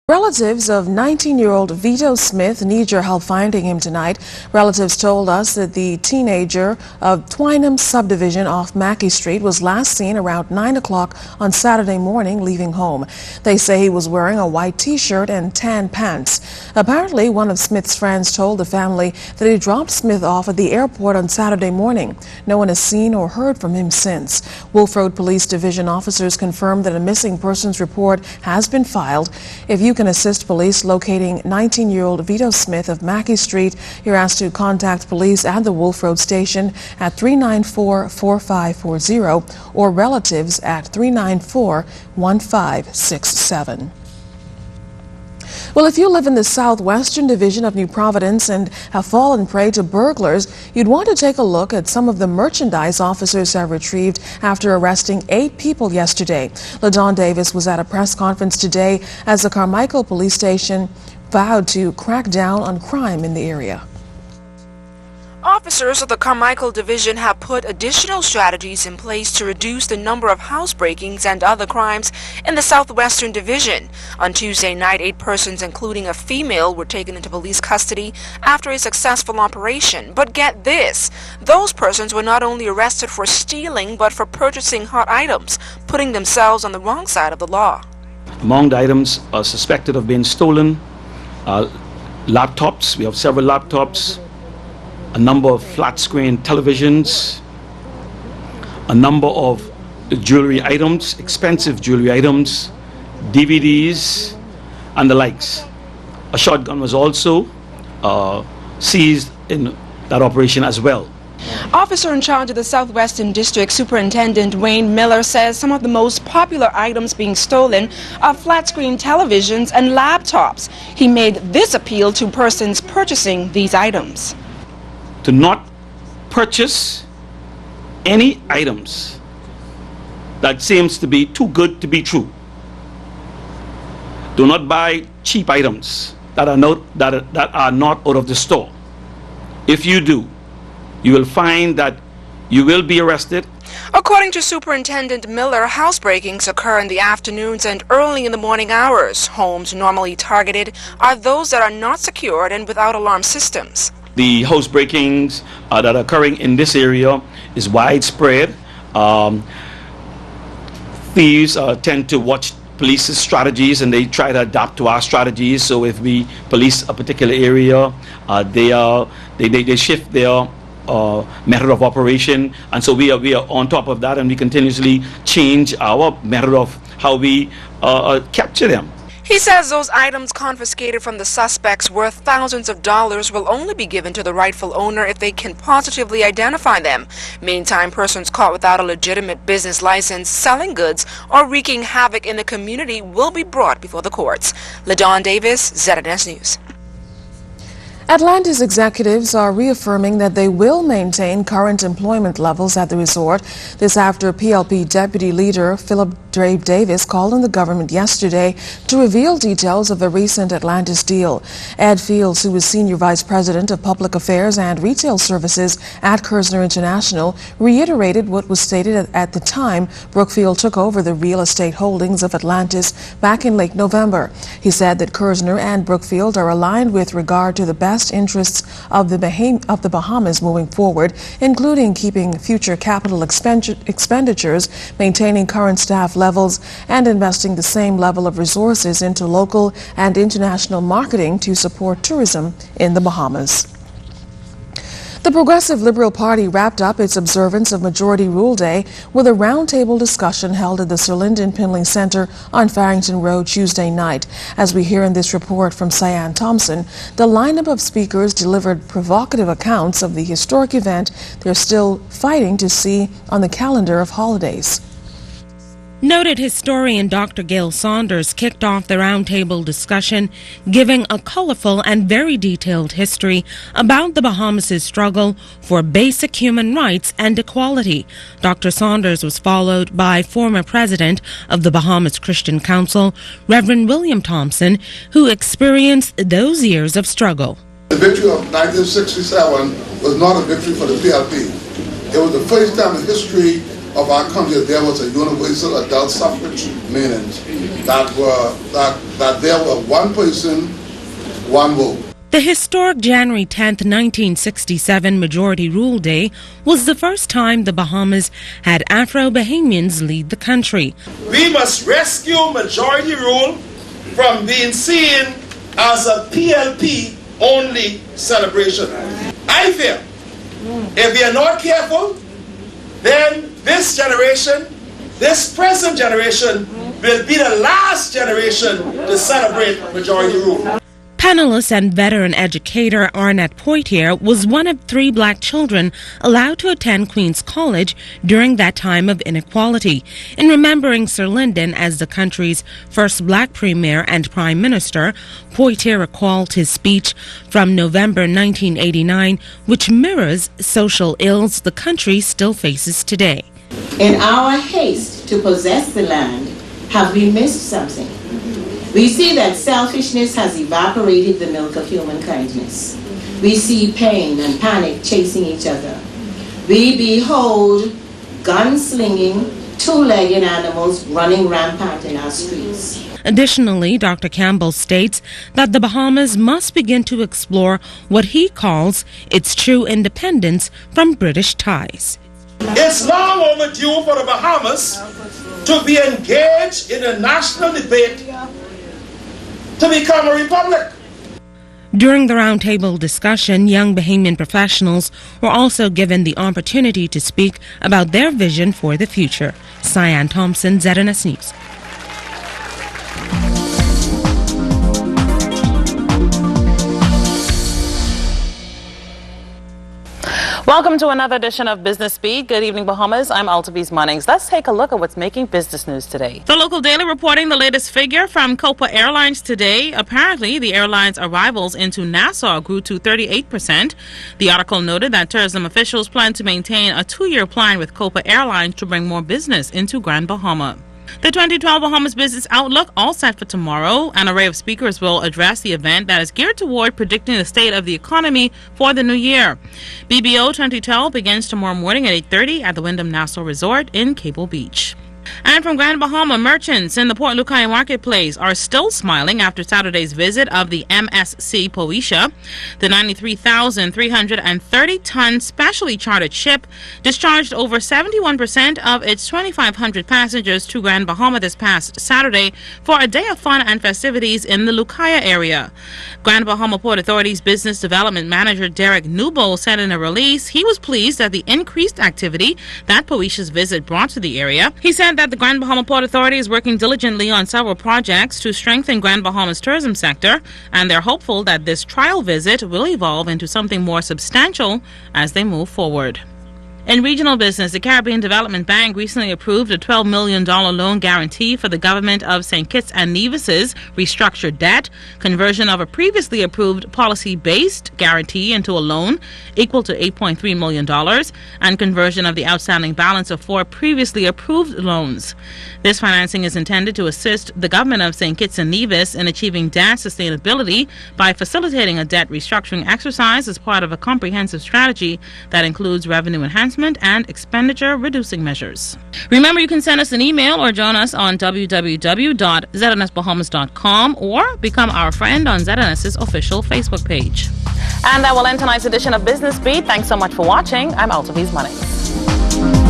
Relatives of 19-year-old Vito Smith need your help finding him tonight. Relatives told us that the teenager of Twynham subdivision off Mackey Street was last seen around 9 o'clock on Saturday morning leaving home. They say he was wearing a white t-shirt and tan pants. Apparently, one of Smith's friends told the family that he dropped Smith off at the airport on Saturday morning. No one has seen or heard from him since. Wolf Road Police Division officers confirmed that a missing persons report has been filed. If you can assist police locating 19-year-old Vito Smith of Mackey Street, you're asked to contact police at the Wolf Road station at 394-4540 or relatives at 394-1567. Well, if you live in the southwestern division of New Providence and have fallen prey to burglars, you'd want to take a look at some of the merchandise officers have retrieved after arresting 8 people yesterday. LaDawn Davis was at a press conference today as the Carmichael Police Station vowed to crack down on crime in the area. Officers of the Carmichael Division have put additional strategies in place to reduce the number of housebreakings and other crimes in the Southwestern Division. On Tuesday night, 8 persons, including a female, were taken into police custody after a successful operation. But get this, those persons were not only arrested for stealing, but for purchasing hot items, putting themselves on the wrong side of the law. Among the items suspected of being stolen, laptops. We have several laptops. A number of flat-screen televisions, a number of jewelry items, expensive jewelry items, DVDs, and the likes. A shotgun was also seized in that operation as well. Officer in charge of the Southwestern District, Superintendent Wayne Miller, says some of the most popular items being stolen are flat-screen televisions and laptops. He made this appeal to persons purchasing these items: to not purchase any items that seems to be too good to be true. Do not buy cheap items that are not out of the store. If you do, you will find that you will be arrested. According to Superintendent Miller, housebreakings occur in the afternoons and early in the morning hours. Homes normally targeted are those that are not secured and without alarm systems. The housebreakings that are occurring in this area is widespread. Thieves tend to watch police's strategies and they try to adapt to our strategies. So if we police a particular area, they shift their method of operation, and so we are on top of that, and we continuously change our method of how we capture them. He says those items confiscated from the suspects worth thousands of dollars will only be given to the rightful owner if they can positively identify them. Meantime, persons caught without a legitimate business license selling goods or wreaking havoc in the community will be brought before the courts. LaDawn Davis, ZNS News. Atlantis executives are reaffirming that they will maintain current employment levels at the resort. This after PLP Deputy Leader Philip Dave Davis called on the government yesterday to reveal details of the recent Atlantis deal. Ed Fields, who is Senior Vice President of Public Affairs and Retail Services at Kerzner International, reiterated what was stated at the time Brookfield took over the real estate holdings of Atlantis back in late November. He said that Kerzner and Brookfield are aligned with regard to the best interests of the Bahamas moving forward, including keeping future capital expenditures, maintaining current staff levels, and investing the same level of resources into local and international marketing to support tourism in the Bahamas. The Progressive Liberal Party wrapped up its observance of Majority Rule Day with a roundtable discussion held at the Sir Lyndon Pinley Center on Farrington Road Tuesday night. As we hear in this report from Cyan Thompson, the lineup of speakers delivered provocative accounts of the historic event they're still fighting to see on the calendar of holidays. Noted historian Dr. Gail Saunders kicked off the roundtable discussion, giving a colorful and very detailed history about the Bahamas' struggle for basic human rights and equality. Dr. Saunders was followed by former president of the Bahamas Christian Council, Reverend William Thompson, who experienced those years of struggle. The victory of 1967 was not a victory for the PLP. It was the first time in history of our country, there was a universal adult suffrage, meaning that there were one person, one vote. The historic January 10th, 1967 Majority Rule Day was the first time the Bahamas had Afro-Bahamians lead the country. We must rescue majority rule from being seen as a PLP-only celebration. I fear if we are not careful, then this generation, this present generation, will be the last generation to celebrate majority rule. Penniless and veteran educator Arnett Poitier was one of 3 black children allowed to attend Queen's College during that time of inequality. In remembering Sir Lyndon as the country's first black premier and prime minister, Poitier recalled his speech from November 1989, which mirrors social ills the country still faces today. In our haste to possess the land, have we missed something? We see that selfishness has evaporated the milk of human kindness. We see pain and panic chasing each other. We behold gunslinging, 2-legged animals running rampant in our streets. Additionally, Dr. Campbell states that the Bahamas must begin to explore what he calls its true independence from British ties. It's long overdue for the Bahamas to be engaged in a national debate to become a republic. During the roundtable discussion, young Bahamian professionals were also given the opportunity to speak about their vision for the future. Cyan Thompson, ZNS News. Welcome to another edition of Business Speed. Good evening, Bahamas. I'm Altaviz Munnings. Let's take a look at what's making business news today. The local daily reporting the latest figure from Copa Airlines today. Apparently, the airline's arrivals into Nassau grew to 38%. The article noted that tourism officials plan to maintain a 2-year plan with Copa Airlines to bring more business into Grand Bahama. The 2012 Bahamas Business Outlook, all set for tomorrow. An array of speakers will address the event that is geared toward predicting the state of the economy for the new year. BBO 2012 begins tomorrow morning at 8:30 at the Wyndham Nassau Resort in Cable Beach. And from Grand Bahama, merchants in the Port Lucaya Marketplace are still smiling after Saturday's visit of the MSC Poisha. The 93,330-ton specially chartered ship discharged over 71% of its 2,500 passengers to Grand Bahama this past Saturday for a day of fun and festivities in the Lucaya area. Grand Bahama Port Authority's Business Development Manager Derek Newbold said in a release he was pleased at the increased activity that Poisha's visit brought to the area. He said that the Grand Bahama Port Authority is working diligently on several projects to strengthen Grand Bahama's tourism sector, and they're hopeful that this trial visit will evolve into something more substantial as they move forward. In regional business, the Caribbean Development Bank recently approved a $12 million loan guarantee for the government of St. Kitts and Nevis's restructured debt, conversion of a previously approved policy-based guarantee into a loan equal to $8.3 million, and conversion of the outstanding balance of 4 previously approved loans. This financing is intended to assist the government of St. Kitts and Nevis in achieving debt sustainability by facilitating a debt restructuring exercise as part of a comprehensive strategy that includes revenue enhancement and expenditure reducing measures. Remember, you can send us an email or join us on www.znsbahamas.com or become our friend on ZNS's official Facebook page. And that will end tonight's edition of Business Beat. Thanks so much for watching. I'm Altaviz Munnings.